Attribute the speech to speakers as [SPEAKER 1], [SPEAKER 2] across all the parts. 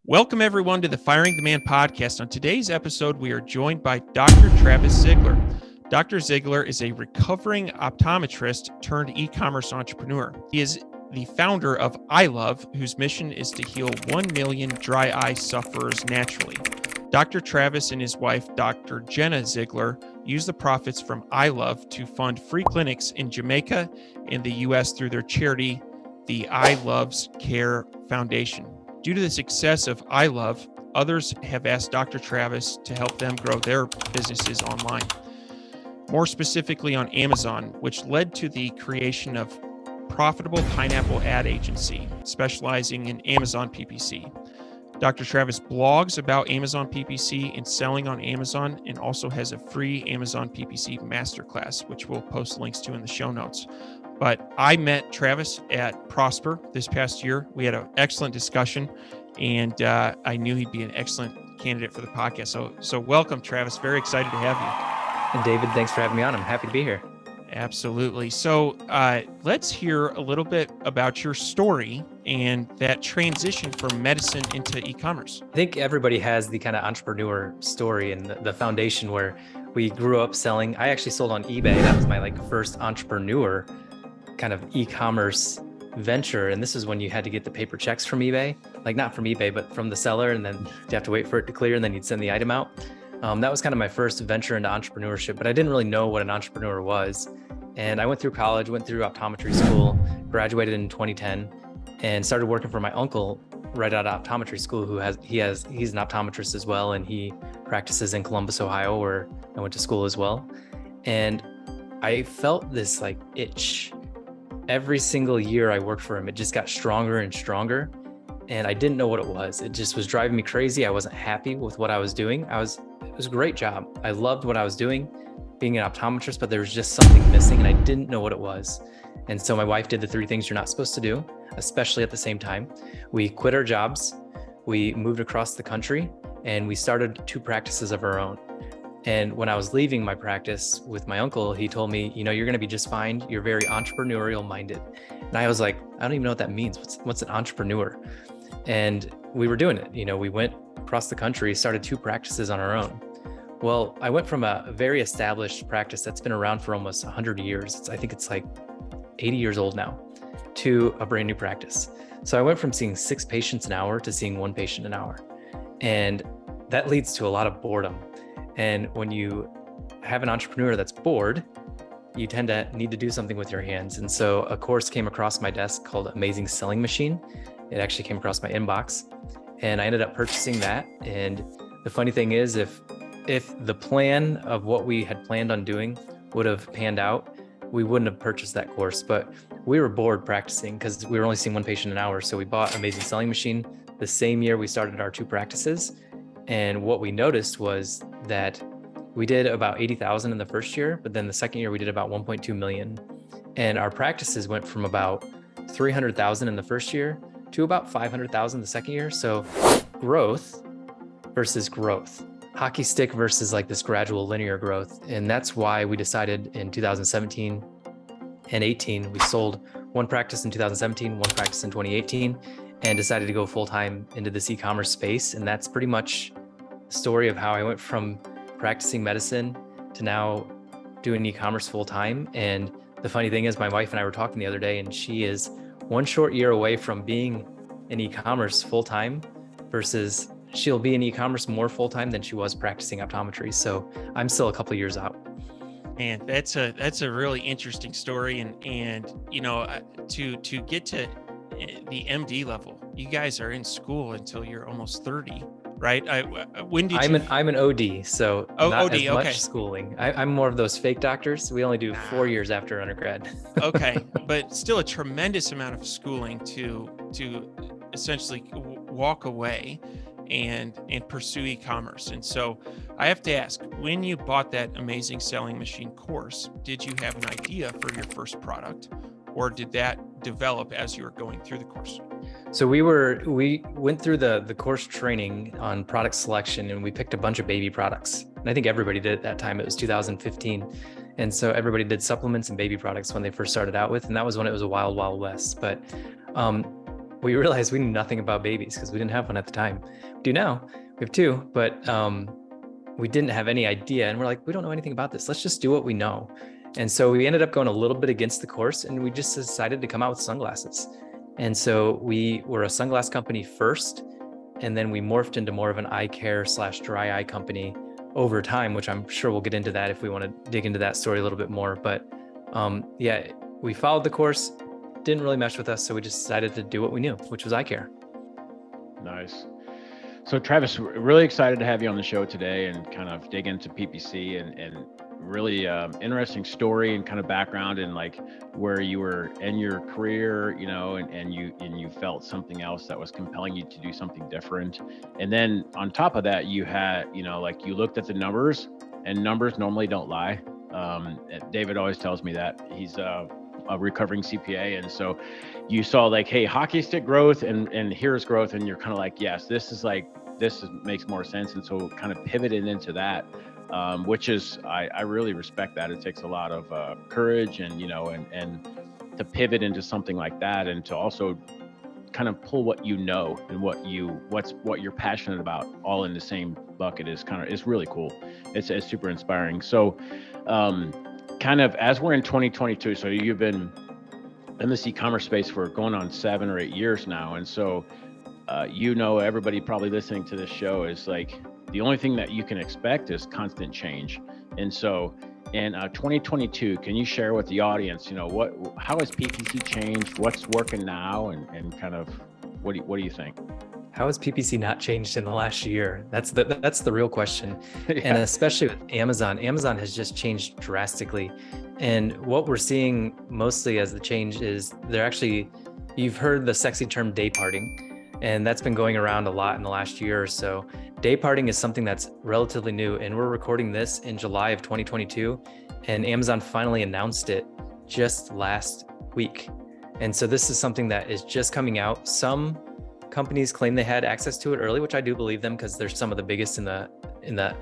[SPEAKER 1] Welcome, everyone, to the Firing the Man podcast. On today's episode, we are joined by Dr. Travis Zigler. Dr. Zigler is a recovering optometrist turned e-commerce entrepreneur. He is the founder of iLove, whose mission is to heal 1 million dry eye sufferers naturally. Dr. Travis and his wife, Dr. Jenna Zigler, use the profits from iLove to fund free clinics in Jamaica and the U.S. through their charity, the iLove's Care Foundation. Due to the success of iLove, others have asked Dr. Travis to help them grow their businesses online, more specifically on Amazon, which led to the creation of Profitable Pineapple Ad Agency, specializing in Amazon PPC. Dr. Travis blogs about Amazon PPC and selling on Amazon, and also has a free Amazon PPC masterclass, which we'll post links to in the show notes. But I met Travis at Prosper this past year. We had an excellent discussion, and I knew he'd be an excellent candidate for the podcast. So welcome, Travis. Very excited to have you.
[SPEAKER 2] And David, thanks for having me on. I'm happy to be here.
[SPEAKER 1] Absolutely. So let's hear a little bit about your story and that transition from medicine into e-commerce.
[SPEAKER 2] I think everybody has the kind of entrepreneur story and the foundation where we grew up selling. I actually sold on eBay. That was my first entrepreneur kind of e-commerce venture. And this is when you had to get the paper checks from eBay, not from eBay, but from the seller. And then you have to wait for it to clear, and then you'd send the item out. That was kind of my first venture into entrepreneurship, but I didn't really know what an entrepreneur was. And I went through college, went through optometry school, graduated in 2010, and started working for my uncle right out of optometry school, he's an optometrist as well. And he practices in Columbus, Ohio, where I went to school as well. And I felt this itch. Every single year I worked for him, it just got stronger and stronger. And I didn't know what it was. It just was driving me crazy. I wasn't happy with what I was doing. It was a great job. I loved what I was doing, being an optometrist, but there was just something missing and I didn't know what it was. And so my wife did the 3 things you're not supposed to do, especially at the same time. We quit our jobs, we moved across the country, and we started 2 practices of our own. And when I was leaving my practice with my uncle, he told me, you're going to be just fine. You're very entrepreneurial minded. And I was like, I don't even know what that means. What's an entrepreneur? And we were doing it. We went across the country, started 2 practices on our own. Well, I went from a very established practice that's been around for almost 100 years. I think it's 80 years old now, to a brand new practice. So I went from seeing 6 patients an hour to seeing 1 patient an hour. And that leads to a lot of boredom. And when you have an entrepreneur that's bored, you tend to need to do something with your hands. And so a course came across my desk called Amazing Selling Machine. It actually came across my inbox, and I ended up purchasing that. And the funny thing is, if the plan of what we had planned on doing would have panned out, we wouldn't have purchased that course. But we were bored practicing because we were only seeing 1 patient an hour. So we bought Amazing Selling Machine the same year we started our 2 practices. And what we noticed was that we did about 80,000 in the first year, but then the second year we did about 1.2 million. And our practices went from about 300,000 in the first year to about 500,000 the second year. So growth versus growth, hockey stick versus this gradual linear growth. And that's why we decided in 2017 and 18, we sold 1 practice in 2017, 1 practice in 2018, and decided to go full-time into this e-commerce space. And that's pretty much the story of how I went from practicing medicine to now doing e-commerce full-time. And the funny thing is, my wife and I were talking the other day, and she is 1 short year away from being in e-commerce full-time, versus she'll be in e-commerce more full-time than she was practicing optometry. So I'm still a couple of years out.
[SPEAKER 1] And that's a really interesting story. And to get to the MD level, you guys are in school until you're almost 30, right? I'm
[SPEAKER 2] an OD, so not
[SPEAKER 1] OD,
[SPEAKER 2] as much
[SPEAKER 1] okay.
[SPEAKER 2] schooling. I'm more of those fake doctors. We only do 4 years after undergrad.
[SPEAKER 1] Okay, but still a tremendous amount of schooling to essentially walk away and pursue e-commerce. And so I have to ask, when you bought that Amazing Selling Machine course, did you have an idea for your first product, or did that develop as you were going through the course?
[SPEAKER 2] So we went through the course training on product selection, and we picked a bunch of baby products. And I think everybody did at that time. It was 2015. And so everybody did supplements and baby products when they first started out with, and that was when it was a wild, wild west. But we realized we knew nothing about babies because we didn't have one at the time. We do now. We have two, but we didn't have any idea. And we're like, we don't know anything about this. Let's just do what we know. And so we ended up going a little bit against the course, and we just decided to come out with sunglasses. And so we were a sunglass company first, and then we morphed into more of an eye care / dry eye company over time, which I'm sure we'll get into that if we want to dig into that story a little bit more. But yeah, we followed the course, didn't really mesh with us. So we just decided to do what we knew, which was eye care.
[SPEAKER 3] Nice. So Travis, really excited to have you on the show today and kind of dig into PPC and really interesting story and kind of background and like where you were in your career, you know, and you felt something else that was compelling you to do something different. And then on top of that, you had, you know, like you looked at the numbers, and numbers normally don't lie. David always tells me that. He's a recovering CPA. And so you saw like, hey, hockey stick growth and here's growth. And you're kind of like, yes, this makes more sense. And so kind of pivoted into that, which is, I really respect that. It takes a lot of courage and, you know, and to pivot into something like that, and to also kind of pull what you know and what you're passionate about all in the same bucket is really cool. It's super inspiring. So, kind of as we're in 2022, so you've been in this e-commerce space for going on 7 or 8 years now. And so, you know, everybody probably listening to this show is like, the only thing that you can expect is constant change. And so in 2022, can you share with the audience, you know, how has PPC changed? What's working now? And kind of, what do you think?
[SPEAKER 2] How has PPC not changed in the last year? That's the real question.
[SPEAKER 3] Yeah.
[SPEAKER 2] And especially with Amazon has just changed drastically. And what we're seeing mostly as the change is you've heard the sexy term day parting, and that's been going around a lot in the last year or so. Day parting is something that's relatively new, and we're recording this in July of 2022, and Amazon finally announced it just last week. And so this is something that is just coming out. Some companies claim they had access to it early, which I do believe them because they're some of the biggest in the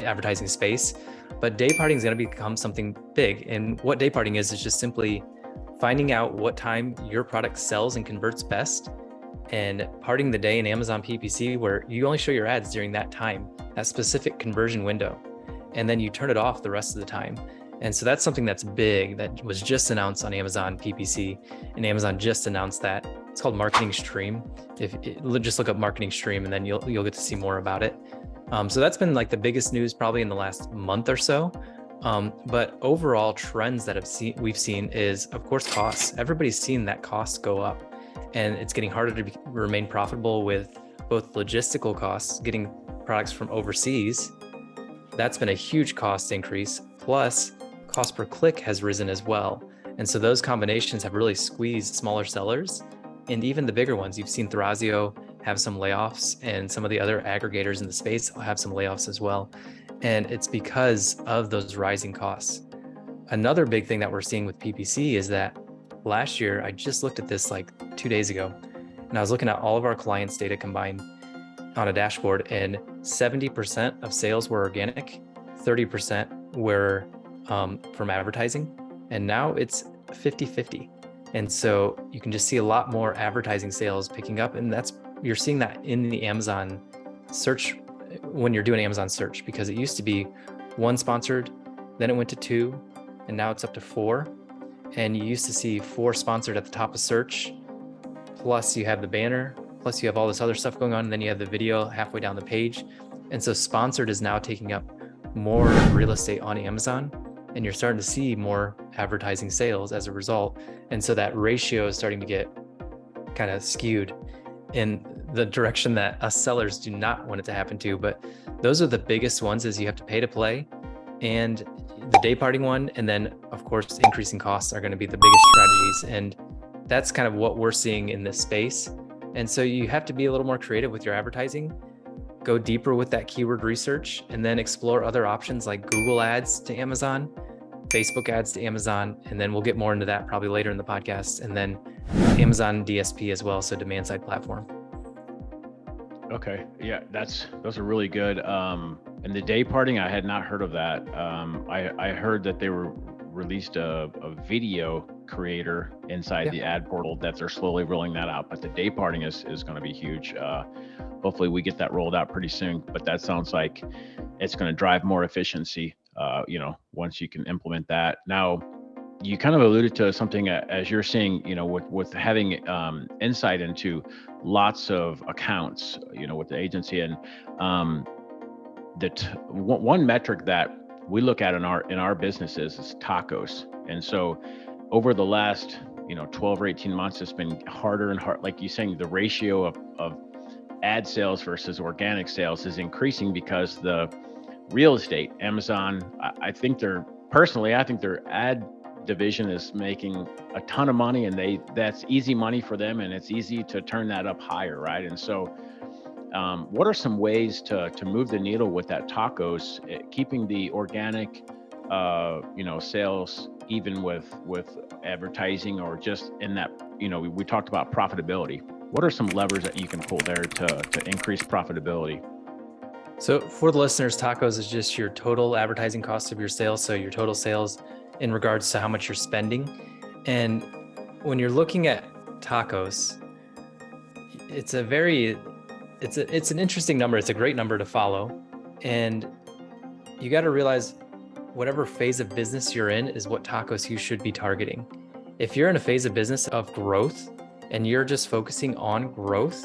[SPEAKER 2] advertising space. But day parting is going to become something big. And what day parting is just simply finding out what time your product sells and converts best, and parting the day in Amazon PPC where you only show your ads during that time, that specific conversion window, and then you turn it off the rest of the time. And so that's something that's big that was just announced on Amazon PPC, and Amazon just announced that. It's called Marketing Stream. Just look up Marketing Stream, and then you'll get to see more about it. So that's been like the biggest news probably in the last month or so. But overall trends that we've seen is, of course, costs. Everybody's seen that costs go up, and it's getting harder to remain profitable with both logistical costs, getting products from overseas. That's been a huge cost increase. Plus, cost per click has risen as well. And so those combinations have really squeezed smaller sellers, and even the bigger ones. You've seen Thrasio have some layoffs, and some of the other aggregators in the space have some layoffs as well. And it's because of those rising costs. Another big thing that we're seeing with PPC is that last year, I just looked at this like 2 days ago, and I was looking at all of our clients' data combined on a dashboard, and 70% of sales were organic, 30% were from advertising, and now it's 50-50. And so you can just see a lot more advertising sales picking up, and you're seeing that in the Amazon search when you're doing Amazon search, because it used to be 1 sponsored, then it went to 2, and now it's up to 4. And you used to see 4 sponsored at the top of search, plus you have the banner, plus you have all this other stuff going on, and then you have the video halfway down the page. And so sponsored is now taking up more real estate on Amazon, and you're starting to see more advertising sales as a result. And so that ratio is starting to get kind of skewed in the direction that us sellers do not want it to happen to. But those are the biggest ones, is you have to pay to play, and the day parting one, and then of course increasing costs are going to be the biggest strategies. And that's kind of what we're seeing in this space. And so you have to be a little more creative with your advertising, go deeper with that keyword research, and then explore other options like Google ads to Amazon, Facebook ads to Amazon, and then we'll get more into that probably later in the podcast, and then Amazon DSP as well, so demand side platform.
[SPEAKER 3] Okay, yeah, those are really good. And the day parting, I had not heard of that. I heard that they were released a video creator inside the ad portal that they're slowly rolling that out. But the day parting is going to be huge. Hopefully we get that rolled out pretty soon. But that sounds like it's going to drive more efficiency, once you can implement that. Now, you kind of alluded to something as you're seeing, with having insight into lots of accounts, with the agency, and one metric that we look at in our businesses is tacos. And so over the last 12 or 18 months, it's been harder and harder. Like you're saying, the ratio of ad sales versus organic sales is increasing because the real estate, Amazon, I think their ad division is making a ton of money, and that's easy money for them, and it's easy to turn that up higher, right? And so what are some ways to move the needle with that tacos, keeping the organic sales even with advertising, or just in that, we talked about profitability. What are some levers that you can pull there to increase profitability?
[SPEAKER 2] So for the listeners, tacos is just your total advertising cost of your sales. So your total sales in regards to how much you're spending. And when you're looking at tacos, it's an interesting number. It's a great number to follow. And you got to realize whatever phase of business you're in is what tacos you should be targeting. If you're in a phase of business of growth and you're just focusing on growth,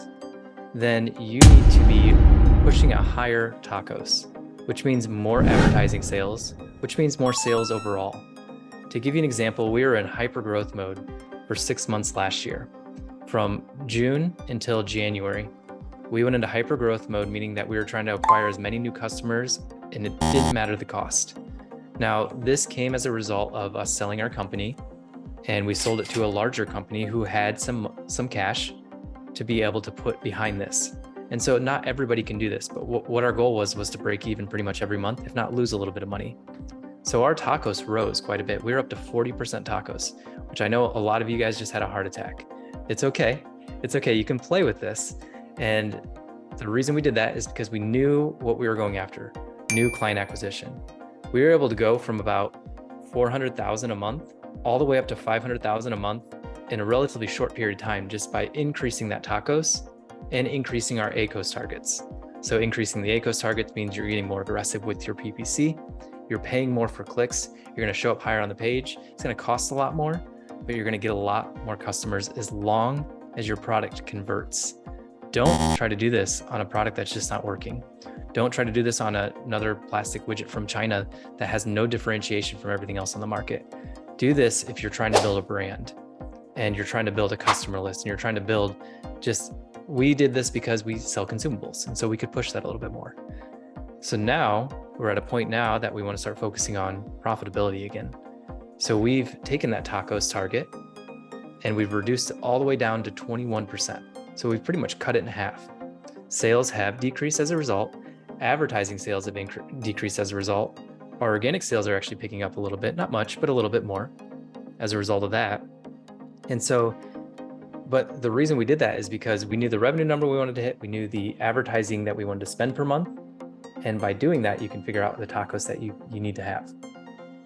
[SPEAKER 2] then you need to be pushing a higher tacos, which means more advertising sales, which means more sales overall. To give you an example, we were in hyper growth mode for 6 months last year. From June until January, we went into hyper growth mode, meaning that we were trying to acquire as many new customers, and it didn't matter the cost. Now, this came as a result of us selling our company, and we sold it to a larger company who had some cash to be able to put behind this. And so not everybody can do this, but what our goal was to break even pretty much every month, if not lose a little bit of money. So our tacos rose quite a bit. We were up to 40% tacos, which I know a lot of you guys just had a heart attack. It's okay. It's okay. You can play with this. And the reason we did that is because we knew what we were going after, new client acquisition. We were able to go from about 400,000 a month all the way up to 500,000 a month in a relatively short period of time, just by increasing that tacos and increasing our ACOS targets. So increasing the ACOS targets means you're getting more aggressive with your PPC. You're paying more for clicks. You're going to show up higher on the page. It's going to cost a lot more, but you're going to get a lot more customers as long as your product converts. Don't try to do this on a product that's just not working. Don't try to do this on another plastic widget from China that has no differentiation from everything else on the market. Do this if you're trying to build a brand and you're trying to build a customer list and you're trying to build we did this because we sell consumables. And so we could push that a little bit more. So now we're at a point now that we want to start focusing on profitability again. So we've taken that tacos target and we've reduced it all the way down to 21%. So we've pretty much cut it in half. Sales have decreased as a result. Advertising sales have decreased as a result. Our organic sales are actually picking up a little bit, not much, but a little bit more as a result of that. And so, but the reason we did that is because we knew the revenue number we wanted to hit. We knew the advertising that we wanted to spend per month. And by doing that, you can figure out the tacos that you need to have.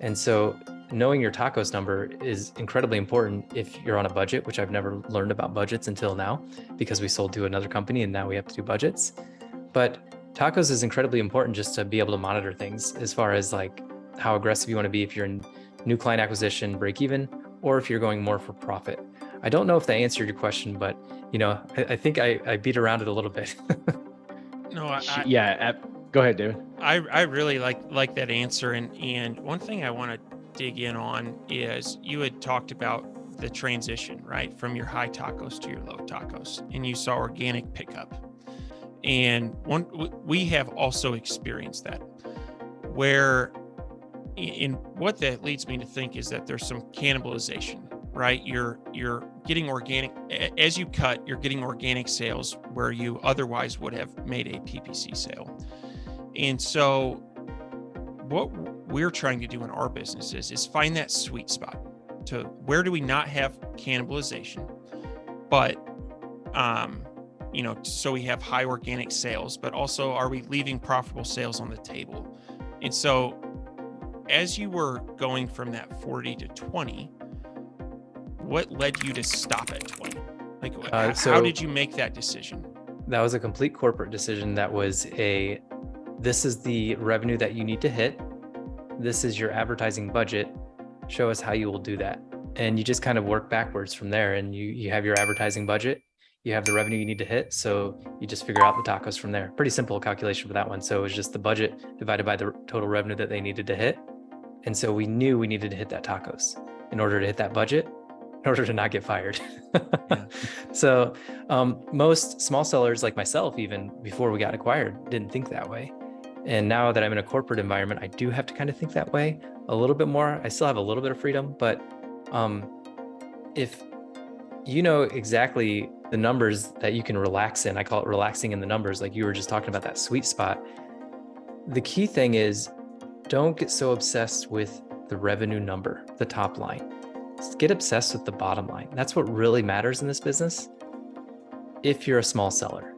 [SPEAKER 2] And so knowing your tacos number is incredibly important if you're on a budget, which I've never learned about budgets until now because we sold to another company and now we have to do budgets. But tacos is incredibly important just to be able to monitor things as far as like how aggressive you want to be if you're in new client acquisition, break even, or if you're going more for profit. I don't know if that answered your question, but I think I beat around it a little bit.
[SPEAKER 1] No,
[SPEAKER 3] Go ahead, David.
[SPEAKER 1] I really like that answer. And one thing I want to dig in on is you had talked about the transition, right? From your high tacos to your low tacos, and you saw organic pickup. And we have also experienced that, where in what that leads me to think is that there's some cannibalization, right? You're getting organic, as you cut, you're getting organic sales where you otherwise would have made a PPC sale. And so what we're trying to do in our businesses is find that sweet spot to where do we not have cannibalization, but, so we have high organic sales, but also are we leaving profitable sales on the table? And so as you were going from that 40 to 20, what led you to stop at 20? Like, how did you make that decision?
[SPEAKER 2] That was a complete corporate decision. This is the revenue that you need to hit. This is your advertising budget. Show us how you will do that. And you just kind of work backwards from there, and you have your advertising budget, you have the revenue you need to hit. So you just figure out the tacos from there. Pretty simple calculation for that one. So it was just the budget divided by the total revenue that they needed to hit. And so we knew we needed to hit that tacos in order to hit that budget, in order to not get fired.
[SPEAKER 1] Yeah.
[SPEAKER 2] So most small sellers like myself, even before we got acquired, didn't think that way. And now that I'm in a corporate environment, I do have to kind of think that way a little bit more. I still have a little bit of freedom, but if you know exactly the numbers that you can relax in, I call it relaxing in the numbers, like you were just talking about that sweet spot. The key thing is, don't get so obsessed with the revenue number, the top line. Just get obsessed with the bottom line. That's what really matters in this business. If you're a small seller,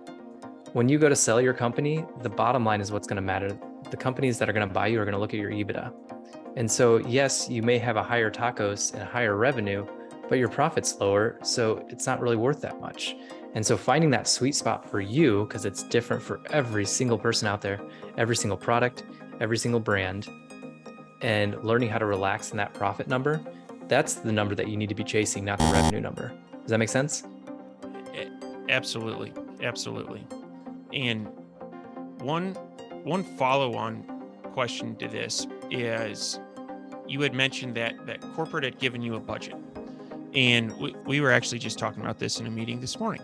[SPEAKER 2] when you go to sell your company, the bottom line is what's going to matter. The companies that are going to buy you are going to look at your EBITDA. And so, yes, you may have a higher tacos and a higher revenue, but your profit's lower, so it's not really worth that much. And so finding that sweet spot for you, because it's different for every single person out there, every single product, every single brand, and learning how to relax in that profit number, that's the number that you need to be chasing, not the revenue number. Does that make sense?
[SPEAKER 1] Absolutely. Absolutely. And one follow-on question to this is, you had mentioned that corporate had given you a budget. And we were actually just talking about this in a meeting this morning.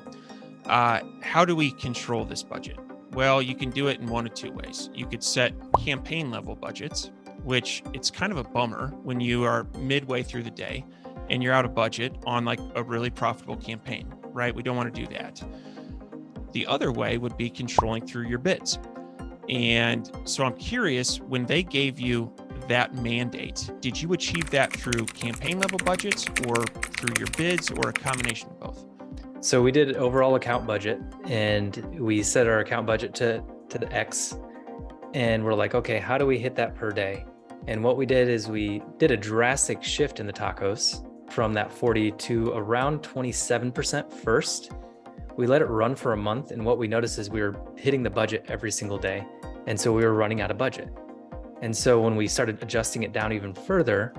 [SPEAKER 1] How do we control this budget? Well, you can do it in one of two ways. You could set campaign level budgets, which it's kind of a bummer when you are midway through the day and you're out of budget on like a really profitable campaign, right? We don't want to do that. The other way would be controlling through your bids. And so I'm curious, when they gave you that mandate, did you achieve that through campaign level budgets or through your bids, or a combination of both?
[SPEAKER 2] So we did overall account budget, and we set our account budget to the X, and we're like, okay, how do we hit that per day? And what we did is we did a drastic shift in the tacos from that 40 to around 27% first. We let it run for a month, and what we noticed is we were hitting the budget every single day. And so we were running out of budget. And so when we started adjusting it down even further,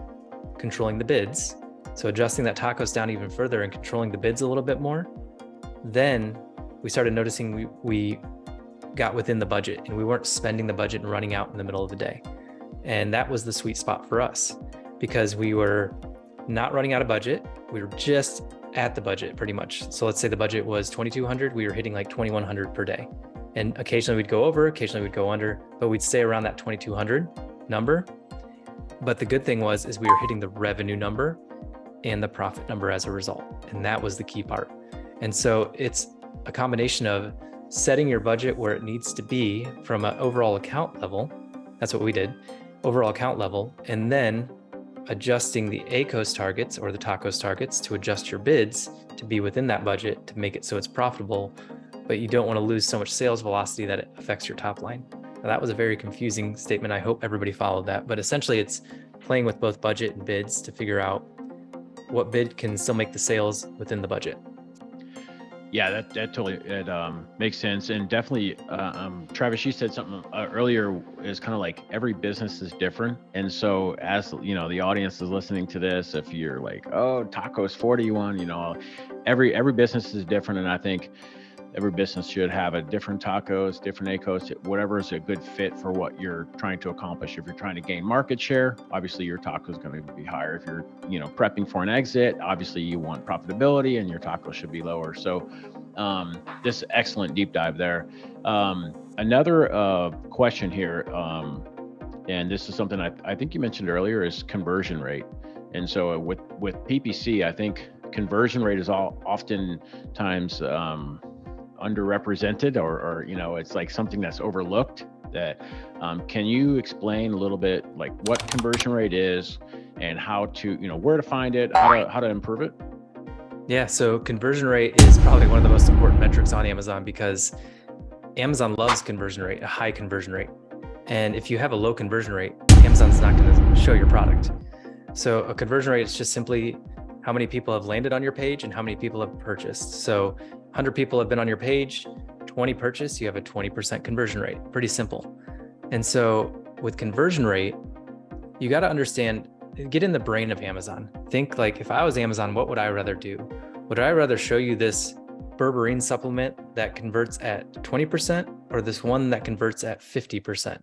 [SPEAKER 2] controlling the bids, so adjusting that tacos down even further and controlling the bids a little bit more, then we started noticing we got within the budget, and we weren't spending the budget and running out in the middle of the day. And that was the sweet spot for us, because we were not running out of budget. We were just at the budget pretty much. So let's say the budget was 2,200, we were hitting like 2,100 per day. And occasionally we'd go over, occasionally we'd go under, but we'd stay around that 2,200 number. But the good thing is we were hitting the revenue number and the profit number as a result. And that was the key part. And so it's a combination of setting your budget where it needs to be from an overall account level. That's what we did, overall account level, and then adjusting the ACOS targets or the tacos targets to adjust your bids to be within that budget to make it so it's profitable, but you don't want to lose so much sales velocity that it affects your top line. Now, that was a very confusing statement. I hope everybody followed that, but essentially it's playing with both budget and bids to figure out what bid can still make the sales within the budget.
[SPEAKER 3] Yeah, that totally makes sense. And definitely, Travis, you said something earlier, is kind of like every business is different. And so as you know, the audience is listening to this, if you're like, oh, tacos 41, you know, every business is different. And I think every business should have a different tacos, different ACOS, whatever is a good fit for what you're trying to accomplish. If you're trying to gain market share, obviously your taco is going to be higher. If you're, prepping for an exit, obviously you want profitability and your taco should be lower. So this excellent deep dive there. Another question here, and this is something I think you mentioned earlier, is conversion rate. And so with PPC, I think conversion rate is oftentimes underrepresented, or it's like something that's overlooked. That can you explain a little bit like what conversion rate is and how to, where to find it, how to improve it?
[SPEAKER 2] Yeah, so conversion rate is probably one of the most important metrics on Amazon, because Amazon loves conversion rate, a high conversion rate. And if you have a low conversion rate, Amazon's not going to show your product. So a conversion rate is just simply how many people have landed on your page and how many people have purchased. So 100 people have been on your page, 20 purchase, you have a 20% conversion rate. Pretty simple. And so with conversion rate, you got to understand, get in the brain of Amazon. Think like, if I was Amazon, what would I rather do? Would I rather show you this berberine supplement that converts at 20% or this one that converts at 50%?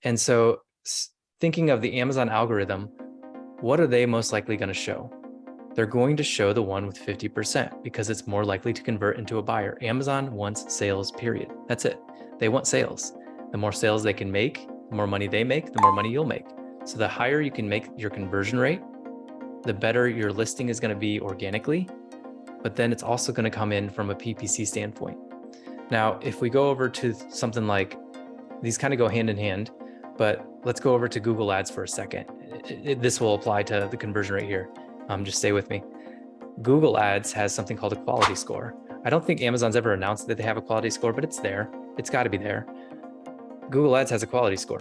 [SPEAKER 2] And so thinking of the Amazon algorithm, what are they most likely going to show? They're going to show the one with 50% because it's more likely to convert into a buyer. Amazon wants sales, period. That's it. They want sales. The more sales they can make, the more money they make, the more money you'll make. So the higher you can make your conversion rate, the better your listing is going to be organically, but then it's also going to come in from a PPC standpoint. Now, if we go over to something like, these kind of go hand in hand, but let's go over to Google Ads for a second. This will apply to the conversion rate here. Just stay with me. Google Ads has something called a quality score. I don't think Amazon's ever announced that they have a quality score, but it's there. It's got to be there. Google Ads has a quality score.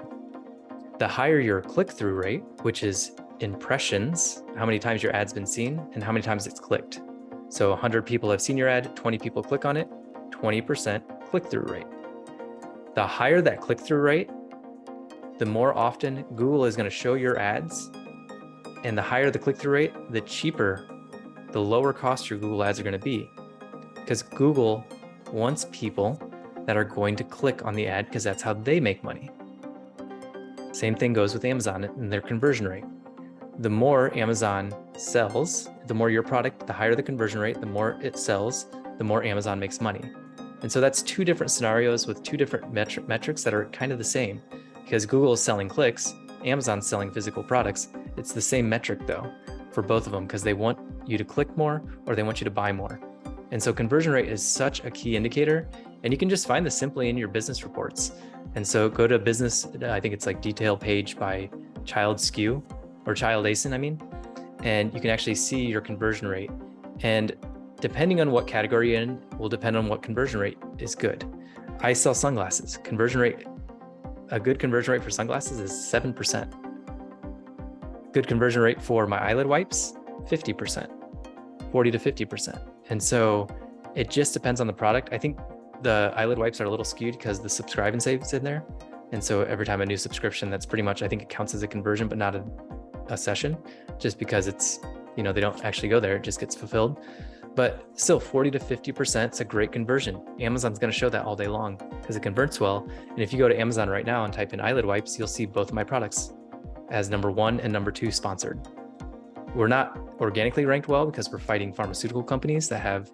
[SPEAKER 2] The higher your click-through rate, which is impressions, how many times your ad's been seen and how many times it's clicked. So 100 people have seen your ad, 20 people click on it, 20% click-through rate. The higher that click-through rate, the more often Google is going to show your ads. And the higher the click-through rate, the cheaper, the lower cost your Google ads are going to be. Because Google wants people that are going to click on the ad because that's how they make money. Same thing goes with Amazon and their conversion rate. The more Amazon sells, the more your product, the higher the conversion rate, the more it sells, the more Amazon makes money. And so that's two different scenarios with two different metrics that are kind of the same. Because Google is selling clicks, Amazon's selling physical products. It's the same metric though for both of them because they want you to click more or they want you to buy more. And so conversion rate is such a key indicator, and you can just find this simply in your business reports. And so go to business, I think it's like detail page by Child SKU or Child ASIN, I mean, and you can actually see your conversion rate. And depending on what category you're in will depend on what conversion rate is good. I sell sunglasses. Conversion rate, a good conversion rate for sunglasses is 7%. Good conversion rate for my eyelid wipes, 50%, 40 to 50%. And so it just depends on the product. I think the eyelid wipes are a little skewed because the subscribe and save's in there. And so every time a new subscription, that's pretty much, I think it counts as a conversion, but not a session, just because it's, they don't actually go there, it just gets fulfilled. But still 40 to 50%, is a great conversion. Amazon's going to show that all day long because it converts well. And if you go to Amazon right now and type in eyelid wipes, you'll see both of my products as number 1 and number 2 sponsored. We're not organically ranked well because we're fighting pharmaceutical companies that have,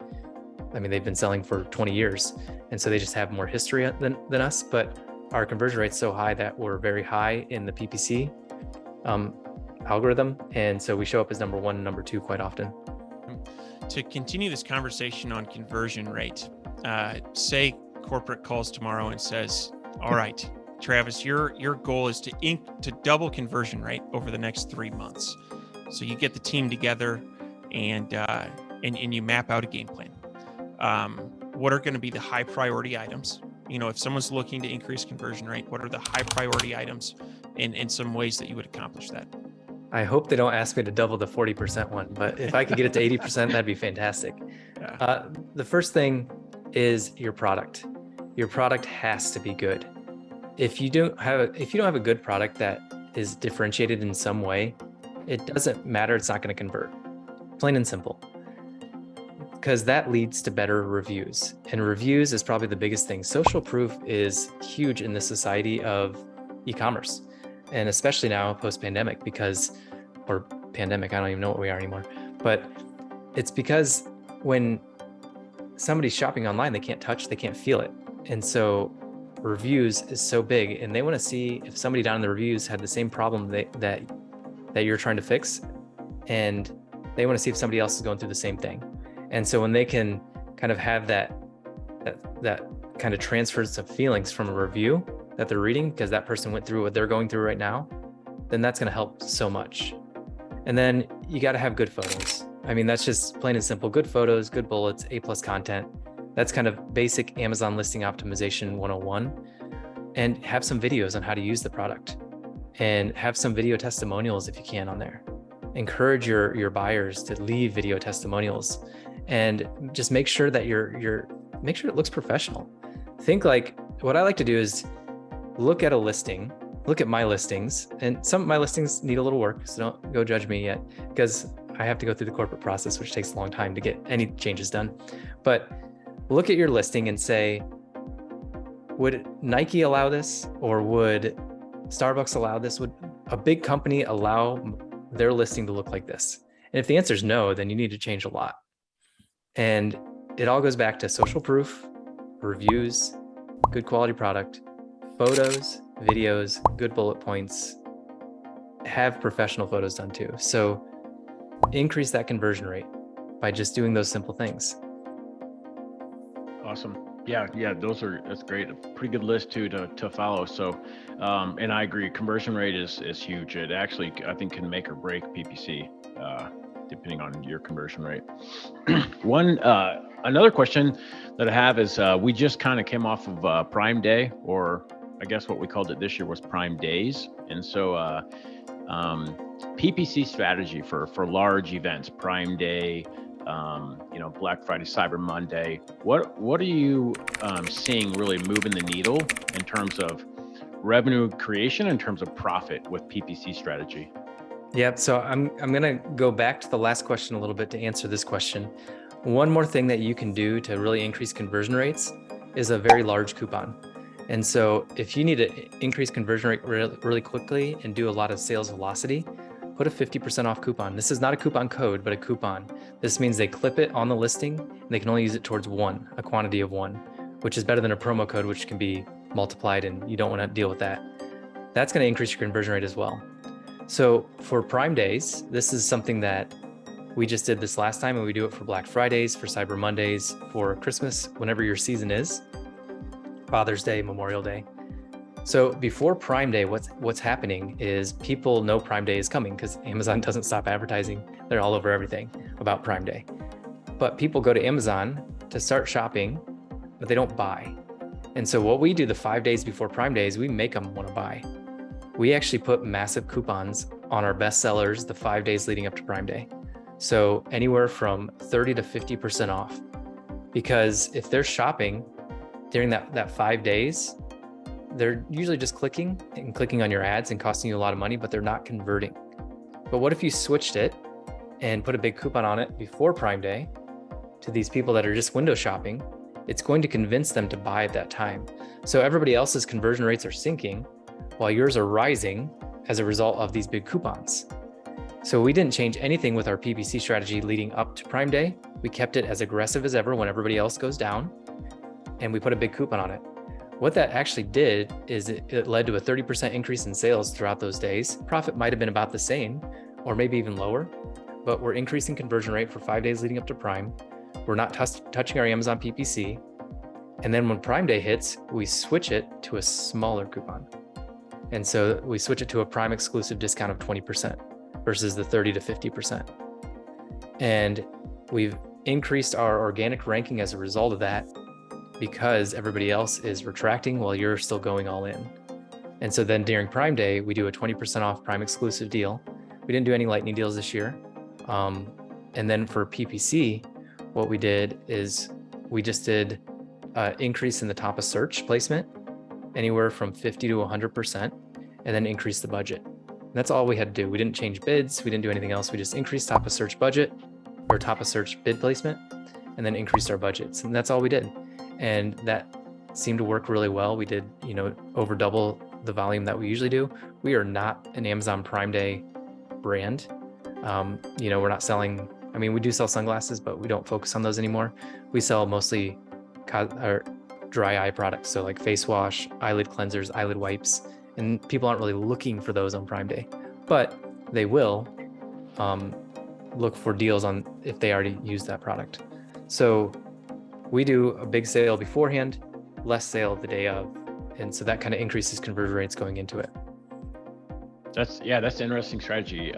[SPEAKER 2] they've been selling for 20 years. And so they just have more history than us, but our conversion rate's so high that we're very high in the PPC algorithm. And so we show up as number 1 and number 2 quite often.
[SPEAKER 1] To continue this conversation on conversion rate, say corporate calls tomorrow and says, all right, Travis, your goal is to double conversion rate over the next 3 months. So you get the team together and you map out a game plan. What are going to be the high priority items? If someone's looking to increase conversion rate, what are the high priority items in some ways that you would accomplish that?
[SPEAKER 2] I hope they don't ask me to double the 40% one, but if I could get it to 80%, that'd be fantastic. Yeah. The first thing is your product. Your product has to be good. If you don't have a good product that is differentiated in some way, it doesn't matter. It's not going to convert. Plain and simple. Because that leads to better reviews. And reviews is probably the biggest thing. Social proof is huge in the society of e-commerce. And especially now post-pandemic or pandemic, I don't even know what we are anymore. But it's because when somebody's shopping online, they can't touch, they can't feel it. And so reviews is so big, and they want to see if somebody down in the reviews had the same problem that you're trying to fix, and they want to see if somebody else is going through the same thing. And so when they can kind of have that kind of transfers of feelings from a review that they're reading because that person went through what they're going through right now, then that's going to help so much. And then you got to have good photos. That's just plain and simple. Good photos, good bullets, A+ content. That's kind of basic Amazon listing optimization 101. And have some videos on how to use the product. and have some video testimonials if you can on there. Encourage your buyers to leave video testimonials, and just make sure that make sure it looks professional. Think like, what I like to do is look at a listing, look at my listings, and some of my listings need a little work, so don't go judge me yet, because I have to go through the corporate process, which takes a long time to get any changes done. But look at your listing and say, would Nike allow this, or would Starbucks allow this? Would a big company allow their listing to look like this? And if the answer is no, then you need to change a lot. And it all goes back to social proof, reviews, good quality product, photos, videos, good bullet points, have professional photos done too. So increase that conversion rate by just doing those simple things.
[SPEAKER 3] Awesome. Yeah, that's great. A pretty good list too to follow. So, and I agree, conversion rate is huge. It actually, I think, can make or break PPC, depending on your conversion rate. Another question that I have is, we just kind of came off of Prime Day, or I guess what we called it this year was Prime Days. And so, PPC strategy for large events, Prime Day, Black Friday, Cyber Monday. What are you seeing really moving the needle in terms of revenue creation, in terms of profit with PPC strategy?
[SPEAKER 2] Yep. So I'm going to go back to the last question a little bit to answer this question. One more thing that you can do to really increase conversion rates is a very large coupon. And so if you need to increase conversion rate really quickly and do a lot of sales velocity, put a 50% off coupon. This is not a coupon code, but a coupon. This means they clip it on the listing and they can only use it towards a quantity of one, which is better than a promo code, which can be multiplied, and you don't want to deal with that. That's going to increase your conversion rate as well. So for Prime Days, this is something that we just did this last time, and we do it for Black Fridays, for Cyber Mondays, for Christmas, whenever your season is, Father's Day, Memorial Day. So before Prime Day, what's happening is people know Prime Day is coming because Amazon doesn't stop advertising. They're all over everything about Prime Day. But people go to Amazon to start shopping, but they don't buy. And so what we do the 5 days before Prime Day is we make them want to buy. We actually put massive coupons on our best sellers the 5 days leading up to Prime Day. So anywhere from 30 to 50% off. Because if they're shopping during that 5 days, they're usually just clicking on your ads and costing you a lot of money, but they're not converting. But what if you switched it and put a big coupon on it before Prime Day to these people that are just window shopping? It's going to convince them to buy at that time. So everybody else's conversion rates are sinking while yours are rising as a result of these big coupons. So we didn't change anything with our PPC strategy leading up to Prime Day. We kept it as aggressive as ever when everybody else goes down, and we put a big coupon on it. What that actually did is it led to a 30% increase in sales throughout those days. Profit might have been about the same or maybe even lower, but we're increasing conversion rate for 5 days leading up to Prime. We're not touching our Amazon PPC. And then when Prime Day hits, we switch it to a smaller coupon. And so we switch it to a Prime exclusive discount of 20% versus the 30 to 50%. And we've increased our organic ranking as a result of that, because everybody else is retracting while you're still going all in. And so then during Prime Day, we do a 20% off Prime exclusive deal. We didn't do any lightning deals this year. And then for PPC, what we did is we just did an increase in the top of search placement, anywhere from 50 to 100%, and then increase the budget. And that's all we had to do. We didn't change bids. We didn't do anything else. We just increased top of search budget or top of search bid placement, and then increased our budgets. And that's all we did. And that seemed to work really well. We did, over double the volume that we usually do. We are not an Amazon Prime Day brand. We're not selling, we do sell sunglasses, but we don't focus on those anymore. We sell mostly dry eye products. So like face wash, eyelid cleansers, eyelid wipes, and people aren't really looking for those on Prime Day, but they will look for deals on if they already use that product. So we do a big sale beforehand, less sale the day of. And so that kind of increases conversion rates going into it.
[SPEAKER 3] That's an interesting strategy.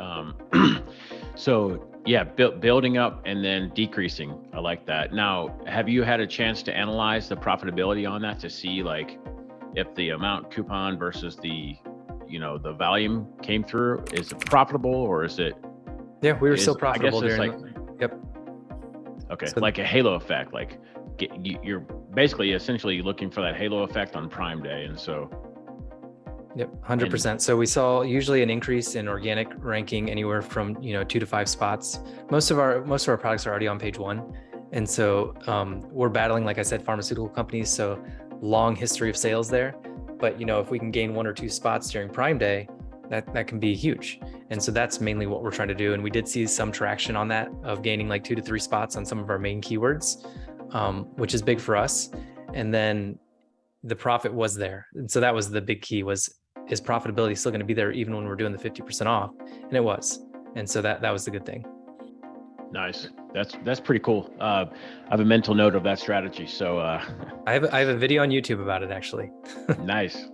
[SPEAKER 3] Building up and then decreasing. I like that. Now, have you had a chance to analyze the profitability on that to see like if the amount coupon versus the, the volume came through? Is it profitable, or is it?
[SPEAKER 2] Yeah, we were still profitable
[SPEAKER 3] I guess it's
[SPEAKER 2] during. Yep.
[SPEAKER 3] Okay,
[SPEAKER 2] So-
[SPEAKER 3] like a halo effect. Like you're basically essentially looking for that halo effect on Prime Day, and so.
[SPEAKER 2] Yep, 100%. So we saw usually an increase in organic ranking anywhere from 2 to 5 spots. Most of our products are already on page 1, and so we're battling, like I said, pharmaceutical companies. So long history of sales there, but if we can gain 1 or 2 spots during Prime Day, that can be huge. And so that's mainly what we're trying to do. And we did see some traction on that, of gaining like 2 to 3 spots on some of our main keywords, which is big for us. And then the profit was there. And so that was the big key, is profitability still going to be there even when we're doing the 50% off? And it was. And so that was the good thing.
[SPEAKER 3] Nice. That's pretty cool. I have a mental note of that strategy. So
[SPEAKER 2] I have a video on YouTube about it, actually.
[SPEAKER 3] Nice.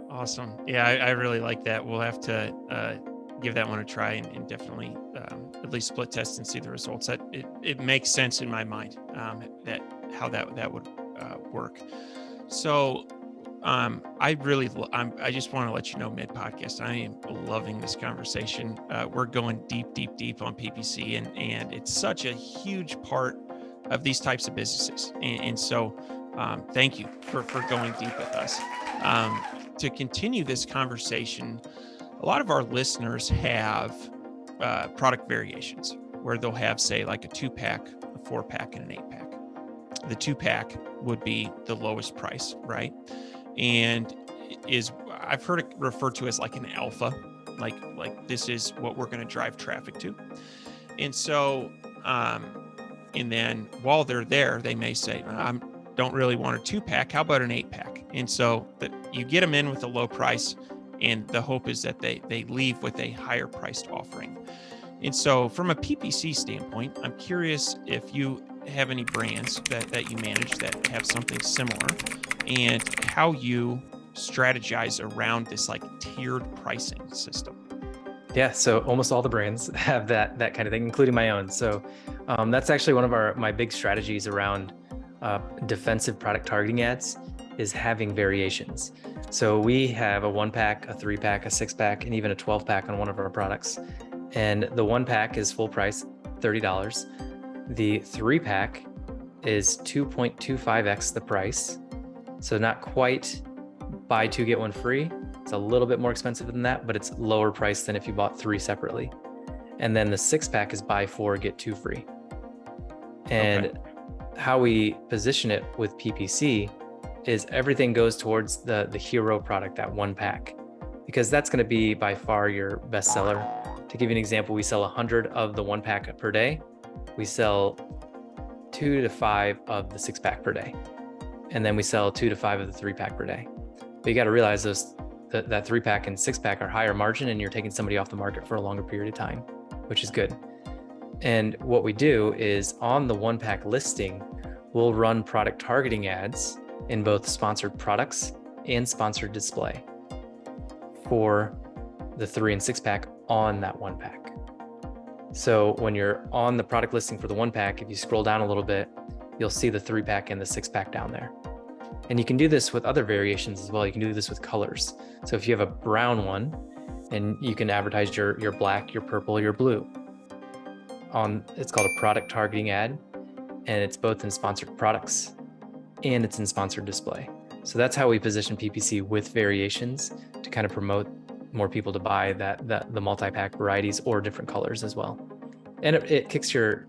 [SPEAKER 1] Awesome. Yeah, I really like that. We'll have to give that one a try and definitely at least split test and see the results. That it makes sense in my mind that how that would work. So I just want to let you know, mid podcast, I am loving this conversation. We're going deep on PPC, and it's such a huge part of these types of businesses. And so thank you for going deep with us. To continue this conversation, a lot of our listeners have product variations where they'll have, say, like a 2-pack, a 4-pack, and an 8-pack. The 2-pack would be the lowest price, right? And I've heard it referred to as like an alpha, like this is what we're going to drive traffic to. And so, and then while they're there, they may say, I don't really want a 2-pack. How about an 8-pack? And so that you get them in with a low price, and the hope is that they leave with a higher priced offering. And so from a PPC standpoint, I'm curious if you have any brands that you manage that have something similar, and how you strategize around this like tiered pricing system.
[SPEAKER 2] Yeah, so almost all the brands have that kind of thing, including my own. So that's actually one of my big strategies around defensive product targeting ads, is having variations. So we have a 1-pack, a 3-pack, a 6-pack, and even a 12-pack on one of our products. And the 1-pack is full price, $30. The 3-pack is 2.25x the price. So not quite buy 2, get 1 free. It's a little bit more expensive than that, but it's lower price than if you bought 3 separately. And then the 6-pack is buy 4, get 2 free. And how we position it with PPC is everything goes towards the hero product, that 1-pack, because that's going to be by far your best seller. To give you an example, we sell 100 of the 1-pack per day. We sell 2 to 5 of the 6-pack per day. And then we sell 2 to 5 of the 3-pack per day. But you got to realize that 3-pack and 6-pack are higher margin, and you're taking somebody off the market for a longer period of time, which is good. And what we do is on the 1-pack listing, we'll run product targeting ads in both sponsored products and sponsored display for the 3 and 6-pack on that 1-pack. So when you're on the product listing for the 1-pack, if you scroll down a little bit, you'll see the 3-pack and the 6-pack down there. And you can do this with other variations as well. You can do this with colors. So if you have a brown one, and you can advertise your black, your purple, your blue. It's called a product targeting ad, and it's both in sponsored products and it's in sponsored display. So that's how we position PPC with variations to kind of promote more people to buy the multi-pack varieties or different colors as well. And it kicks your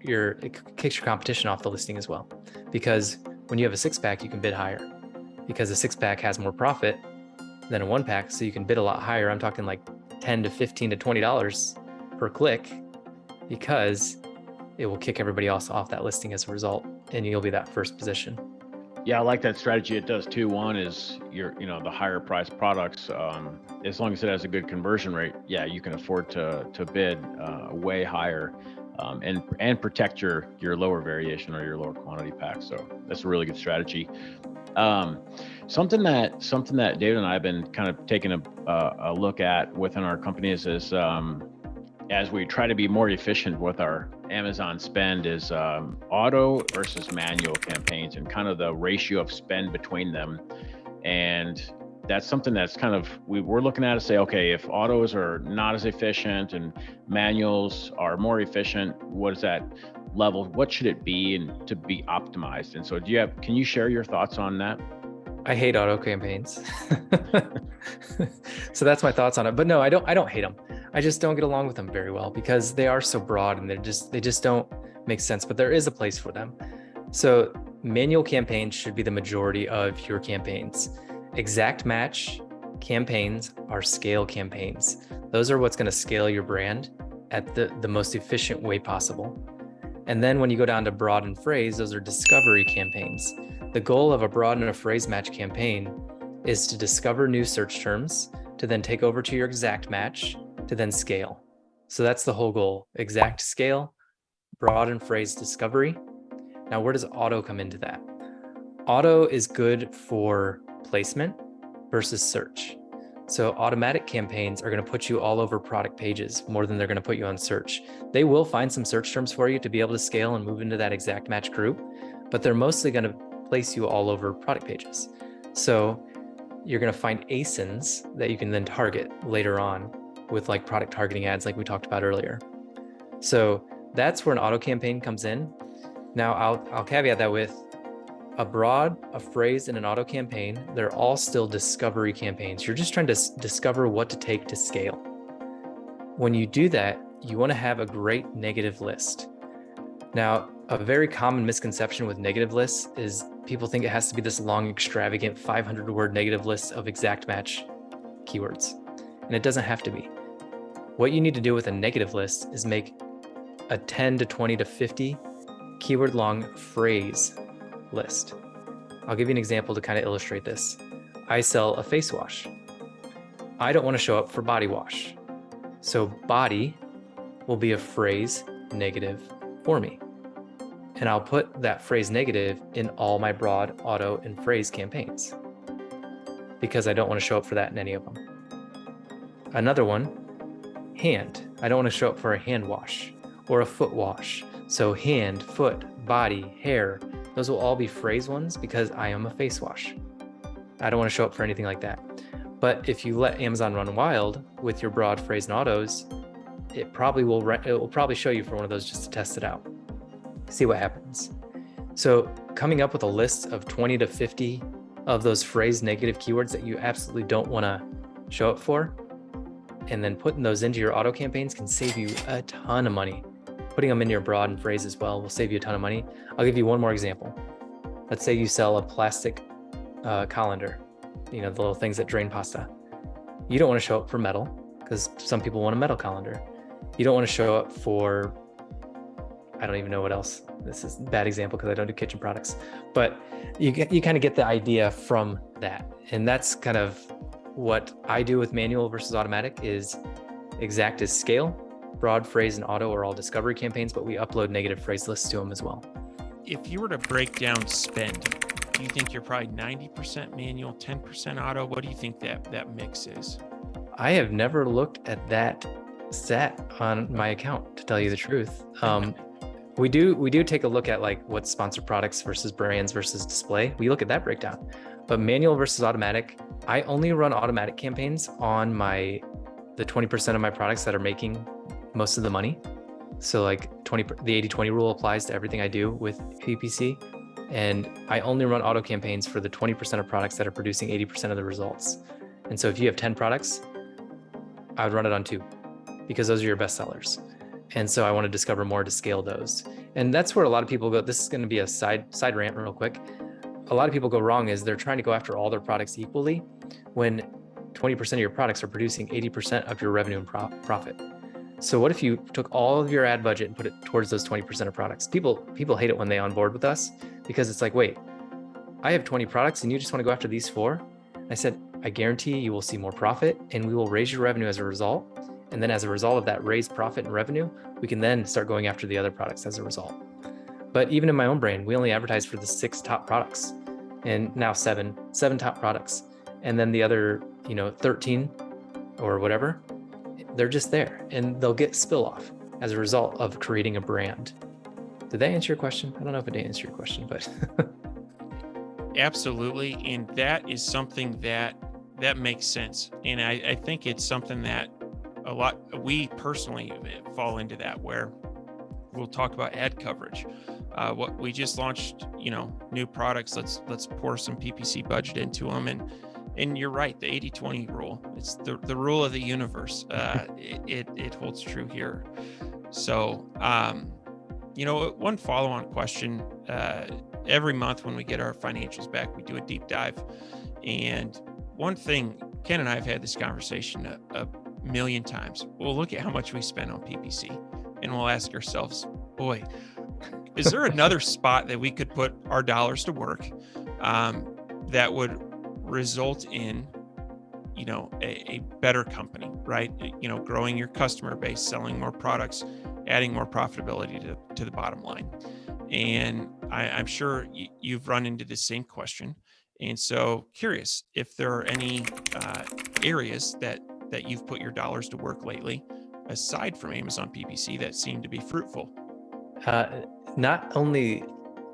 [SPEAKER 2] competition off the listing as well, because when you have a 6-pack, you can bid higher, because a 6-pack has more profit than a 1-pack, so you can bid a lot higher. I'm talking like $10 to $15 to $20 per click, because it will kick everybody else off that listing as a result, and you'll be that first position.
[SPEAKER 3] Yeah, I like that strategy. It does too. One is the higher priced products, as long as it has a good conversion rate, yeah, you can afford to bid way higher, and protect your lower variation or your lower quantity pack. So that's a really good strategy. Something that David and I have been kind of taking a look at within our company is as we try to be more efficient with our Amazon spend, is auto versus manual campaigns, and kind of the ratio of spend between them. And that's something that's kind of, we're looking at to say, okay, if autos are not as efficient and manuals are more efficient, what is that level? What should it be and to be optimized? And so can you share your thoughts on that?
[SPEAKER 2] I hate auto campaigns. So that's my thoughts on it. But no, I don't hate them. I just don't get along with them very well because they are so broad and they just don't make sense, but there is a place for them. So manual campaigns should be the majority of your campaigns. Exact match campaigns are scale campaigns. Those are what's going to scale your brand at the most efficient way possible. And then when you go down to broad and phrase, those are discovery campaigns. The goal of a broad and a phrase match campaign is to discover new search terms, to then take over to your exact match, to then scale. So that's the whole goal: exact scale, broad and phrase discovery. Now, where does auto come into that? Auto is good for placement versus search. So automatic campaigns are going to put you all over product pages more than they're going to put you on search. They will find some search terms for you to be able to scale and move into that exact match group, but they're mostly going to place you all over product pages. So you're going to find ASINs that you can then target later on with like product targeting ads like we talked about earlier. So that's where an auto campaign comes in. Now I'll caveat that with a broad, a phrase, and an auto campaign. They're all still discovery campaigns. You're just trying to discover what to take to scale. When you do that, you want to have a great negative list. Now, a very common misconception with negative lists is people think it has to be this long, extravagant 500-word negative list of exact match keywords. And it doesn't have to be. What you need to do with a negative list is make a 10 to 20 to 50 keyword long phrase list. I'll give you an example to kind of illustrate this. I sell a face wash. I don't want to show up for body wash. So body will be a phrase negative for me. And I'll put that phrase negative in all my broad, auto, and phrase campaigns because I don't want to show up for that in any of them. Another one, hand. I don't want to show up for a hand wash or a foot wash. So hand, foot, body, hair, those will all be phrase ones because I am a face wash. I don't want to show up for anything like that. But if you let Amazon run wild with your broad, phrase, and autos, it will probably show you for one of those just to test it out. See what happens. So coming up with a list of 20 to 50 of those phrase negative keywords that you absolutely don't want to show up for, and then putting those into your auto campaigns can save you a ton of money. Putting them in your broad and phrase as well will save you a ton of money. I'll give you one more example. Let's say you sell a plastic colander, the little things that drain pasta. You don't want to show up for metal because some people want a metal colander. You don't want to show up for, I don't even know what else. This is a bad example because I don't do kitchen products, but you kind of get the idea from that. And that's kind of what I do with manual versus automatic. Is exact is scale, broad, phrase, and auto are all discovery campaigns, but we upload negative phrase lists to them as well.
[SPEAKER 1] If you were to break down spend, do you think you're probably 90% manual, 10% auto? What do you think that mix is?
[SPEAKER 2] I have never looked at that stat on my account, to tell you the truth. We do take a look at like what's sponsored products versus brands versus display. We look at that breakdown. But manual versus automatic, I only run automatic campaigns on the 20% of my products that are making most of the money. So like the 80-20 rule applies to everything I do with PPC. And I only run auto campaigns for the 20% of products that are producing 80% of the results. And so if you have 10 products, I would run it on 2 because those are your best sellers. And so I want to discover more to scale those. And that's where a lot of people go. This is going to be a side rant real quick. A lot of people go wrong is they're trying to go after all their products equally when 20% of your products are producing 80% of your revenue and profit. So what if you took all of your ad budget and put it towards those 20% of products? People hate it when they onboard with us because it's like, wait, I have 20 products and you just want to go after these 4? I said, I guarantee you will see more profit and we will raise your revenue as a result. And then as a result of that raised profit and revenue, we can then start going after the other products as a result. But even in my own brand, we only advertise for the 6 top products and now 7 top products. And then the other, 13 or whatever, they're just there and they'll get spill off as a result of creating a brand. Did that answer your question? I don't know if it did answer your question, but.
[SPEAKER 1] Absolutely. And that is something that that makes sense. And I think it's something that we personally fall into that, where we'll talk about ad coverage. What we just launched, new products. Let's pour some PPC budget into them. And you're right, the 80-20 rule. It's the rule of the universe. It holds true here. So, one follow-on question. Every month when we get our financials back, we do a deep dive. And one thing, Ken and I have had this conversation a million times. We'll look at how much we spend on PPC and we'll ask ourselves, boy, is there another spot that we could put our dollars to work that would result in, a better company, right? Growing your customer base, selling more products, adding more profitability to the bottom line. And I'm sure you've run into the same question. And so curious if there are any areas that you've put your dollars to work lately, aside from Amazon PPC, that seem to be fruitful.
[SPEAKER 2] Not only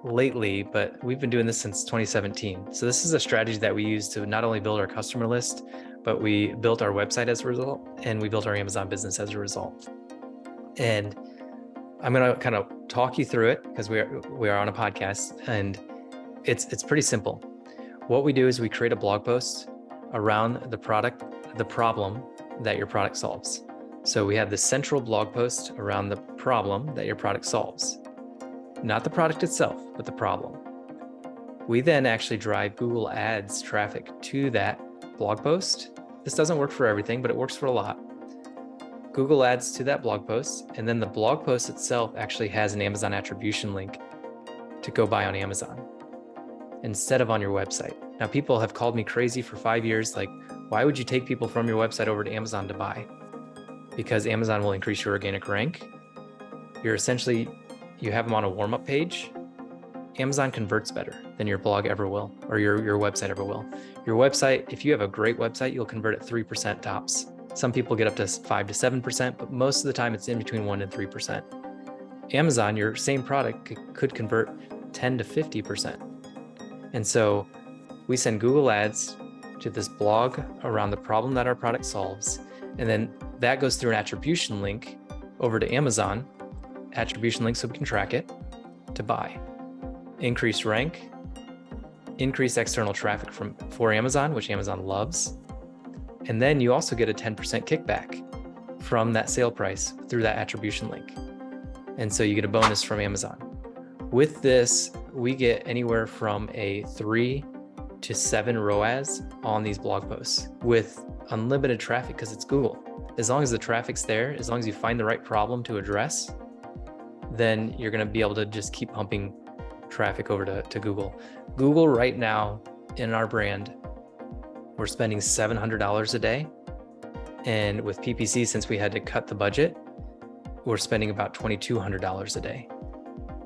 [SPEAKER 2] lately, but we've been doing this since 2017. So this is a strategy that we use to not only build our customer list, but we built our website as a result, and we built our Amazon business as a result. And I'm going to kind of talk you through it because we are on a podcast, and it's pretty simple. What we do is we create a blog post around the problem that your product solves. So we have the central blog post around the problem that your product solves. Not the product itself, but the problem. We then actually drive Google Ads traffic to that blog post. This doesn't work for everything, but it works for a lot. Google Ads to that blog post, and then the blog post itself actually has an Amazon attribution link to go buy on Amazon instead of on your website. Now, people have called me crazy for 5 years, like, why would you take people from your website over to Amazon to buy? Because Amazon will increase your organic rank. You have them on a warm-up page. Amazon converts better than your blog ever will, or your website ever will. Your website, if you have a great website, you'll convert at 3% tops. Some people get up to 5 to 7%, but most of the time it's in between 1 and 3%. Amazon, your same product could convert 10 to 50%. And so we send Google Ads to this blog around the problem that our product solves. And then that goes through an attribution link over to Amazon, attribution link so we can track it, to buy. Increased rank, increased external traffic for Amazon, which Amazon loves. And then you also get a 10% kickback from that sale price through that attribution link. And so you get a bonus from Amazon. With this, we get anywhere from a 3 to 7 ROAS on these blog posts with unlimited traffic because it's Google. As long as the traffic's there, as long as you find the right problem to address, then you're going to be able to just keep pumping traffic over to Google. Google right now in our brand, we're spending $700 a day. And with PPC, since we had to cut the budget, we're spending about $2,200 a day.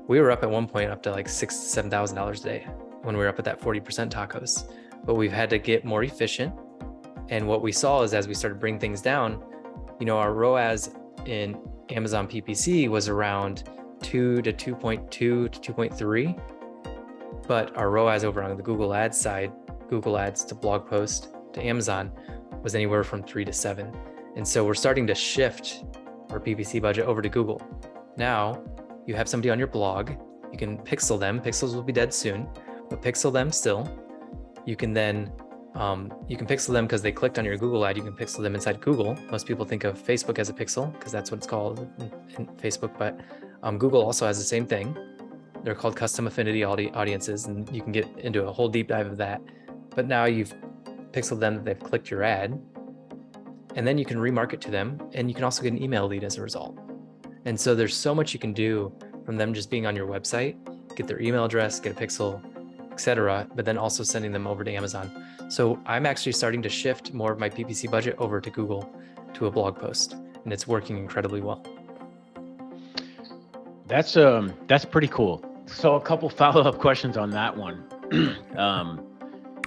[SPEAKER 2] We were up at one point up to like $6,000 to $7,000 a day when we were up at that 40% tacos, but we've had to get more efficient. And what we saw is as we started bringing things down, our ROAS in Amazon PPC was around 2 to 2.2 to 2.3, but our ROAS over on the Google Ads side, Google Ads to blog post to Amazon, was anywhere from 3 to 7. And so we're starting to shift our PPC budget over to Google. Now you have somebody on your blog, you can pixel them. Pixels will be dead soon, but pixel them still. You can then you can pixel them because they clicked on your Google ad. You can pixel them inside Google. Most people think of Facebook as a pixel because that's what it's called in Facebook, but Google also has the same thing. They're called custom affinity audiences, and you can get into a whole deep dive of that. But now you've pixeled them that they've clicked your ad, and then you can remarket to them, and you can also get an email lead as a result. And so there's so much you can do from them just being on your website, get their email address, get a pixel, etc., but then also sending them over to Amazon. So I'm actually starting to shift more of my PPC budget over to Google to a blog post, and it's working incredibly well.
[SPEAKER 3] That's pretty cool. So a couple follow-up questions on that one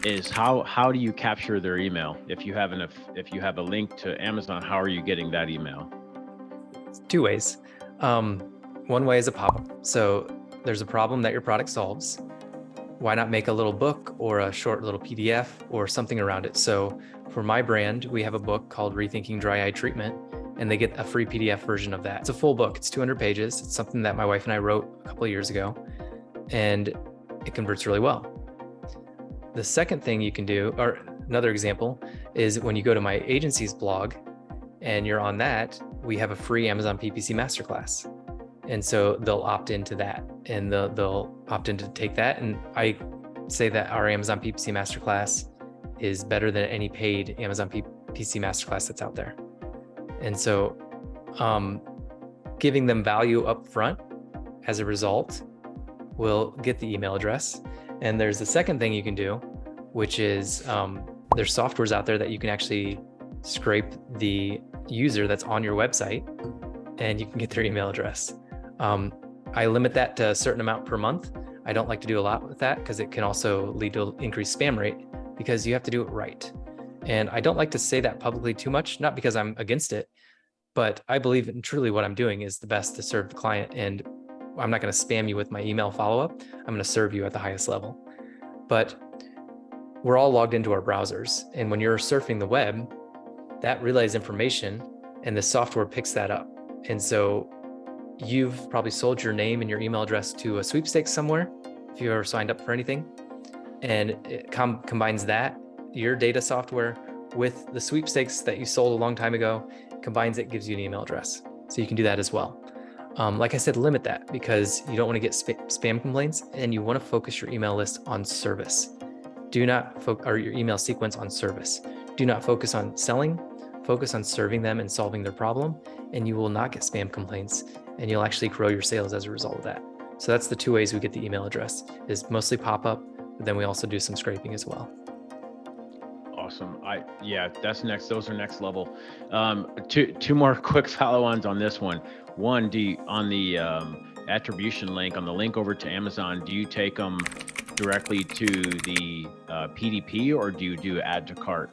[SPEAKER 3] is how do you capture their email? If you have a link to Amazon, how are you getting that email?
[SPEAKER 2] Two ways. One way is a pop-up. So there's a problem that your product solves. why not make a little book or a short little PDF or something around it? So for my brand, we have a book called Rethinking Dry Eye Treatment, and they get a free PDF version of that. It's a full book. It's 200 pages. It's something that my wife and I wrote a couple of years ago, and it converts really well. The second thing you can do, or another example, is when you go to my agency's blog and you're on that, we have a free Amazon PPC masterclass. And so they'll opt into that, and they'll opt in to take that. And I say that our Amazon PPC masterclass is better than any paid Amazon PPC masterclass that's out there. And so giving them value up front as a result will get the email address. And there's the second thing you can do, which is there's softwares out there that you can actually scrape the user that's on your website, and you can get their email address. I limit that to a certain amount per month. I don't like to do a lot with that because it can also lead to increased spam rate, because you have to do it right. And I don't like to say that publicly too much, not because I'm against it, but I believe in truly what I'm doing is the best to serve the client. And I'm not going to spam you with my email follow-up. I'm going to serve you at the highest level. But we're all logged into our browsers. And when you're surfing the web, that relays information and the software picks that up. And so you've probably sold your name and your email address to a sweepstakes somewhere, if you ever signed up for anything. And it combines that, your data software, with the sweepstakes that you sold a long time ago, combines it, gives you an email address. So you can do that as well. Like I said, limit that, because you don't want to get spam complaints, and you want to focus your email list on service. Do not or your email sequence on service. Do not focus on selling, focus on serving them and solving their problem, and you will not get spam complaints, and you'll actually grow your sales as a result of that. So that's the two ways we get the email address, is mostly pop-up, but then we also do some scraping as well.
[SPEAKER 3] Awesome. That's next. Those are next level. Two more quick follow-ons on this one. One, on the attribution link, on the link over to Amazon, do you take them directly to the PDP, or do you do add to cart?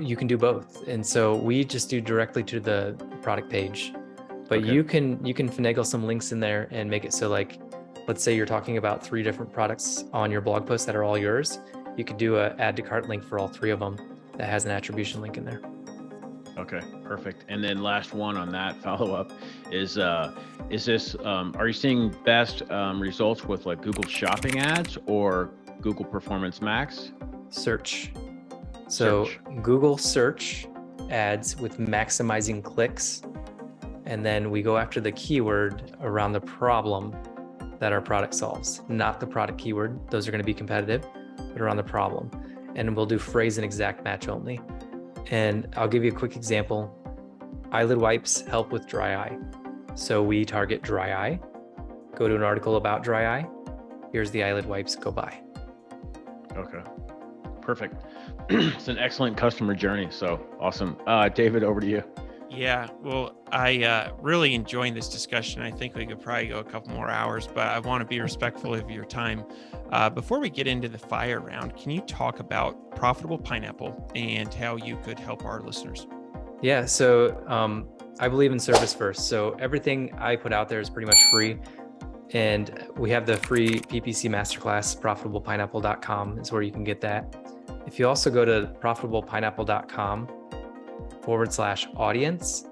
[SPEAKER 2] You can do both. And so we just do directly to the product page, but okay. you can finagle some links in there and make it so, like, let's say you're talking about 3 different products on your blog post that are all yours. You could do a add to cart link for all 3 of them that has an attribution link in there.
[SPEAKER 3] Okay, perfect. And then last one on that follow-up is this, are you seeing best results with like Google Shopping ads or Google Performance Max?
[SPEAKER 2] Search. So Google search ads with maximizing clicks. And then we go after the keyword around the problem that our product solves, not the product keyword. Those are going to be competitive, but around the problem. And we'll do phrase and exact match only. And I'll give you a quick example. Eyelid wipes help with dry eye. So we target dry eye, go to an article about dry eye. Here's the eyelid wipes, go buy.
[SPEAKER 3] Okay, perfect. It's an excellent customer journey. So awesome. David, over to you.
[SPEAKER 1] Yeah, well, I really enjoying this discussion. I think we could probably go a couple more hours, but I want to be respectful of your time. Before we get into the fire round, can you talk about Profitable Pineapple and how you could help our listeners?
[SPEAKER 2] Yeah, so I believe in service first. So everything I put out there is pretty much free. And we have the free PPC Masterclass, profitablepineapple.com is where you can get that. If you also go to profitablepineapple.com/audience,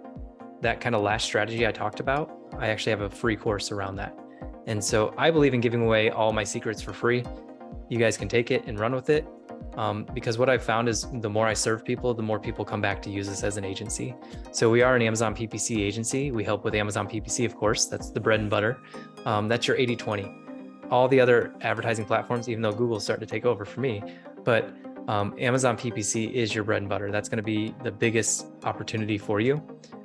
[SPEAKER 2] that kind of last strategy I talked about, I actually have a free course around that. And so I believe in giving away all my secrets for free. You guys can take it and run with it. Because what I've found is the more I serve people, the more people come back to use us as an agency. So we are an Amazon PPC agency. We help with Amazon PPC, of course. That's the bread and butter. That's your 80-20. All the other advertising platforms, even though Google's starting to take over for me, but Amazon PPC is your bread and butter. That's going to be the biggest opportunity for you.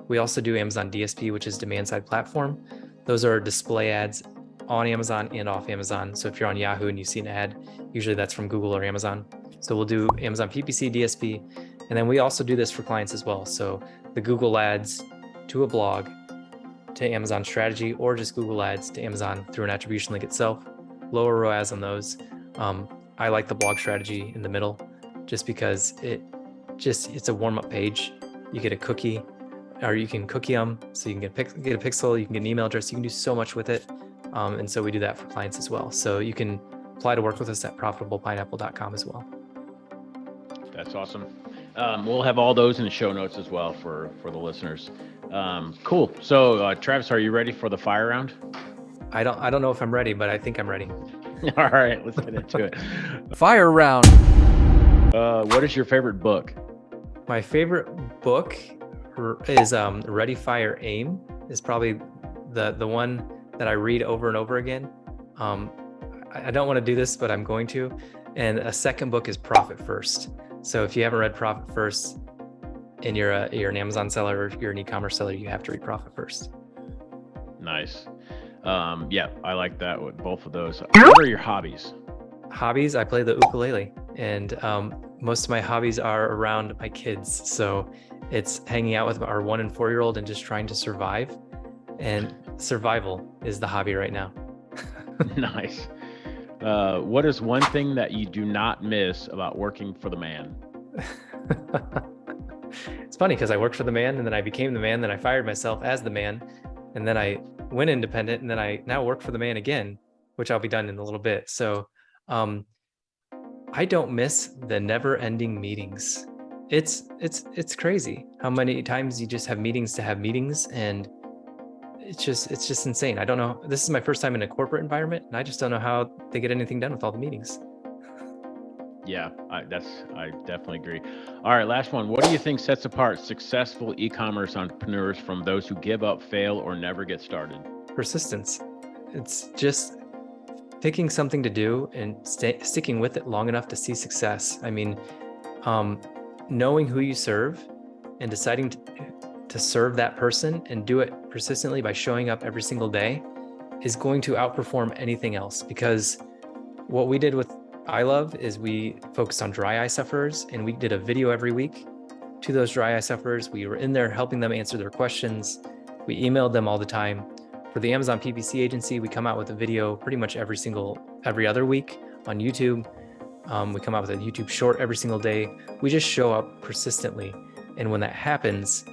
[SPEAKER 2] We also do Amazon DSP, which is demand side platform. Those are display ads on Amazon and off Amazon. So if you're on Yahoo and you see an ad, usually that's from Google or Amazon. So we'll do Amazon PPC, DSP, and then we also do this for clients as well. So the Google ads to a blog, to Amazon strategy, or just Google ads to Amazon through an attribution link itself, lower ROAS on those. I like the blog strategy in the middle just because it's a warm-up page. You get a cookie, or you can cookie them, so you can get a pixel, you can get an email address, you can do so much with it. And so we do that for clients as well. So you can apply to work with us at profitablepineapple.com as well.
[SPEAKER 3] That's awesome. We'll have all those in the show notes as well for the listeners. Cool. So Travis, are you ready for the fire round?
[SPEAKER 2] I don't know if I'm ready, but I think I'm ready.
[SPEAKER 3] All right, let's get into it.
[SPEAKER 4] Fire round.
[SPEAKER 3] What is your favorite book?
[SPEAKER 2] My favorite book is Ready, Fire, Aim. Is probably the one that I read over and over again. I don't want to do this, but I'm going to. And a second book is Profit First. So if you haven't read Profit First and you're an Amazon seller or you're an e-commerce seller, you have to read Profit First.
[SPEAKER 3] Nice. Yeah, I like that with both of those. What are your hobbies?
[SPEAKER 2] Hobbies, I play the ukulele, and most of my hobbies are around my kids. So it's hanging out with our 1 and 4-year-old and just trying to survive. And survival is the hobby right now.
[SPEAKER 3] Nice. What is one thing that you do not miss about working for the man?
[SPEAKER 2] It's funny because I worked for the man and then I became the man, then I fired myself as the man, and then I went independent, and then I now work for the man again, which I'll be done in a little bit. So I don't miss the never-ending meetings. It's crazy how many times you just have meetings to have meetings, and it's just insane. I don't know. This is my first time in a corporate environment, and I just don't know how they get anything done with all the meetings.
[SPEAKER 3] Yeah, I definitely agree. All right, last one. What do you think sets apart successful e-commerce entrepreneurs from those who give up, fail, or never get started?
[SPEAKER 2] Persistence. It's just picking something to do and sticking with it long enough to see success. I mean, knowing who you serve and deciding to serve that person and do it persistently by showing up every single day is going to outperform anything else. Because what we did with I Love is we focused on dry eye sufferers, and we did a video every week to those dry eye sufferers. We were in there helping them answer their questions. We emailed them all the time. For the Amazon PPC agency, we come out with a video pretty much every other week on YouTube. We come out with a YouTube short every single day. We just show up persistently. And when that happens,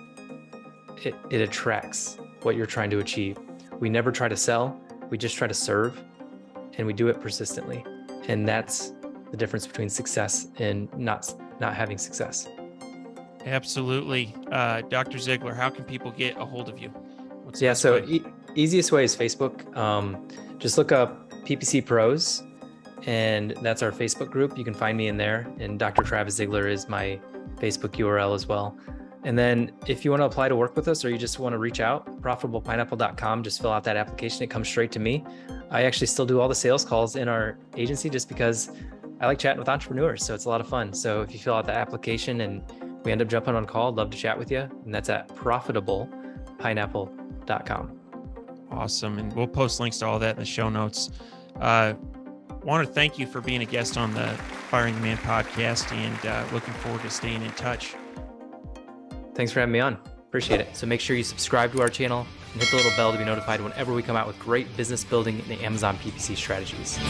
[SPEAKER 2] it attracts what you're trying to achieve. We never try to sell, we just try to serve, and we do it persistently. And that's the difference between success and not having success.
[SPEAKER 1] Absolutely. Dr. Zigler, how can people get a hold of you?
[SPEAKER 2] Easiest way is Facebook. Just look up PPC Pros, and that's our Facebook group. You can find me in there, and Dr. Travis Zigler is my Facebook URL as well. And then if you want to apply to work with us, or you just want to reach out, profitablepineapple.com, just fill out that application. It comes straight to me. I actually still do all the sales calls in our agency just because I like chatting with entrepreneurs. So it's a lot of fun. So if you fill out the application and we end up jumping on call, I'd love to chat with you. And that's at profitablepineapple.com.
[SPEAKER 1] Awesome. And we'll post links to all that in the show notes. Want to thank you for being a guest on the Firing the Man podcast, and looking forward to staying in touch.
[SPEAKER 2] Thanks for having me on. Appreciate it. So make sure you subscribe to our channel and hit the little bell to be notified whenever we come out with great business building and Amazon PPC strategies.